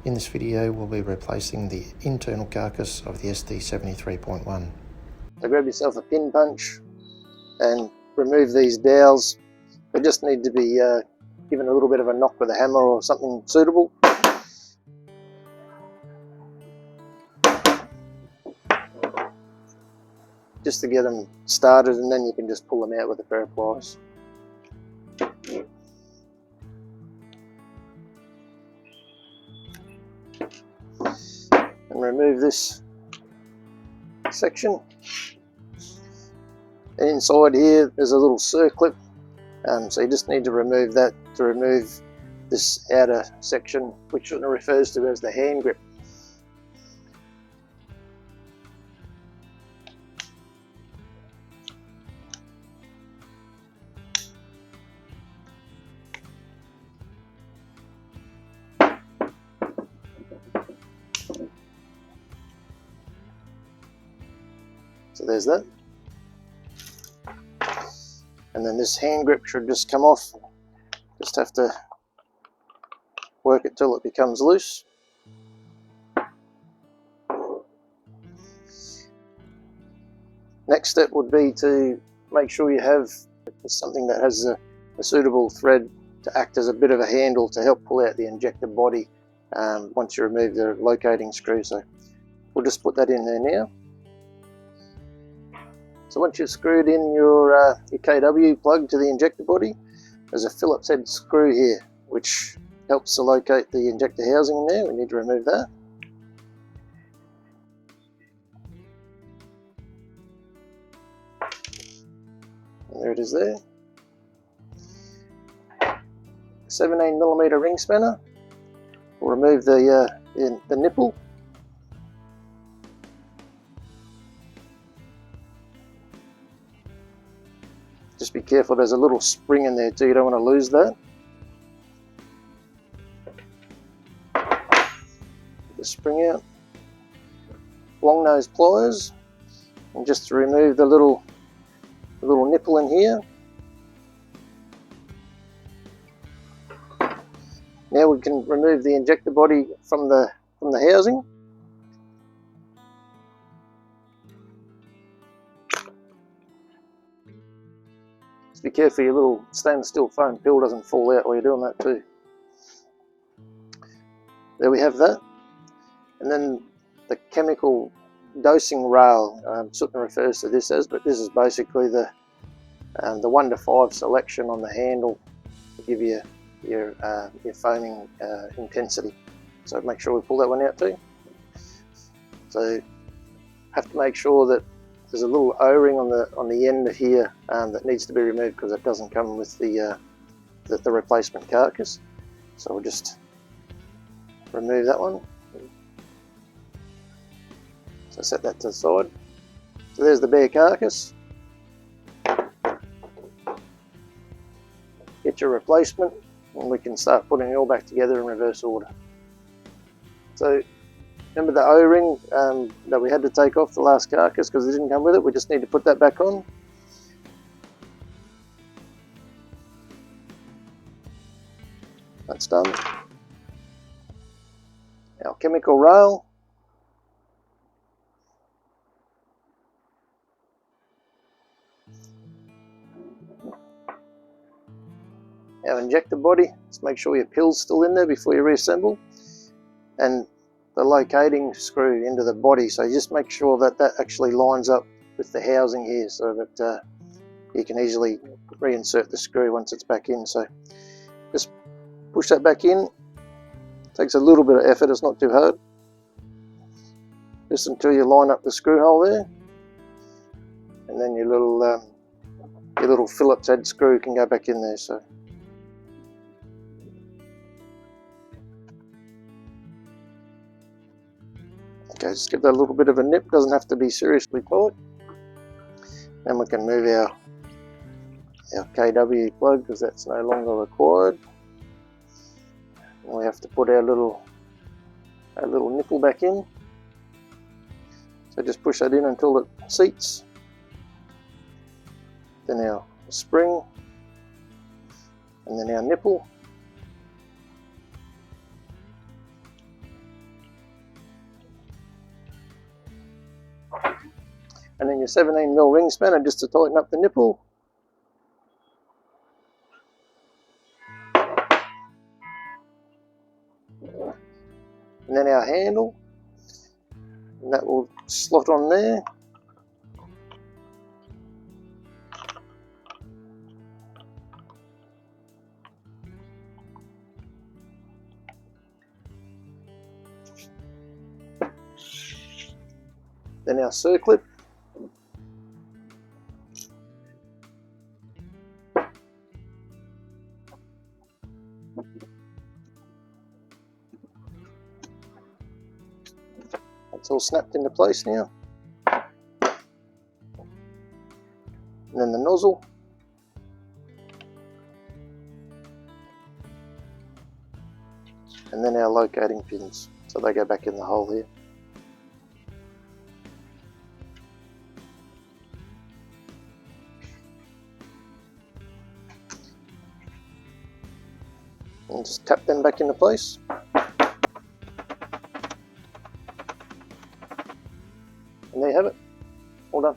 In this video we'll be replacing the internal carcass of the ST-73.1. So grab yourself a pin punch and remove these dowels. They just need to be given a little bit of a knock with a hammer or something suitable. Just to get them started, and then you can just pull them out with a pair of pliers. And remove this section. And inside here there's a little circlip, so you just need to remove that to remove this outer section, which Suttner refers to as the hand grip. So there's that. And then this hand grip should just come off. Just have to work it till it becomes loose. Next step would be to make sure you have something that has a suitable thread to act as a bit of a handle to help pull out the injector body once you remove the locating screw. So we'll just put that in there now. So once you've screwed in your KW plug to the injector body, there's a Phillips head screw here which helps to locate the injector housing in there. We need to remove that. And there it is there. 17mm ring spanner. We'll remove the nipple. Just be careful, there's a little spring in there too, you don't want to lose that. Get the spring out. Long nose pliers, and just to remove the little nipple in here. Now we can remove the injector body from the housing. Just be careful your little stainless steel foam pill doesn't fall out while you're doing that too. There we have that. And then the chemical dosing rail, Suttner refers to this as, but this is basically the 1 to 5 selection on the handle to give you your foaming intensity. So make sure we pull that one out too. So have to make sure that there's a little O-ring on the end here that needs to be removed because it doesn't come with the replacement carcass. So we'll just remove that one. So set that to the side. So there's the bare carcass. Get your replacement, and we can start putting it all back together in reverse order. So remember the O-ring that we had to take off the last carcass because it didn't come with it? We just need to put that back on. That's done. Our chemical rail. Our injector body. Let's make sure your pill's still in there before you reassemble. And the locating screw into the body, so you just make sure that that actually lines up with the housing here so that you can easily reinsert the screw once it's back in. So just push that back in. It takes a little bit of effort, it's not too hard. Just until you line up the screw hole there, and then your little Phillips head screw can go back in there. So okay, just give that a little bit of a nip, doesn't have to be seriously tight. Then we can move our KW plug because that's no longer required. And we have to put our little nipple back in. So just push that in until it seats. Then our spring, and then our nipple. and then your 17mm ring spanner just to tighten up the nipple. And then our handle, and that will slot on there. Then our circlip. It's all snapped into place now. And then the nozzle. And then our locating pins, so they go back in the hole here. And just tap them back into place. And there you have it, all done.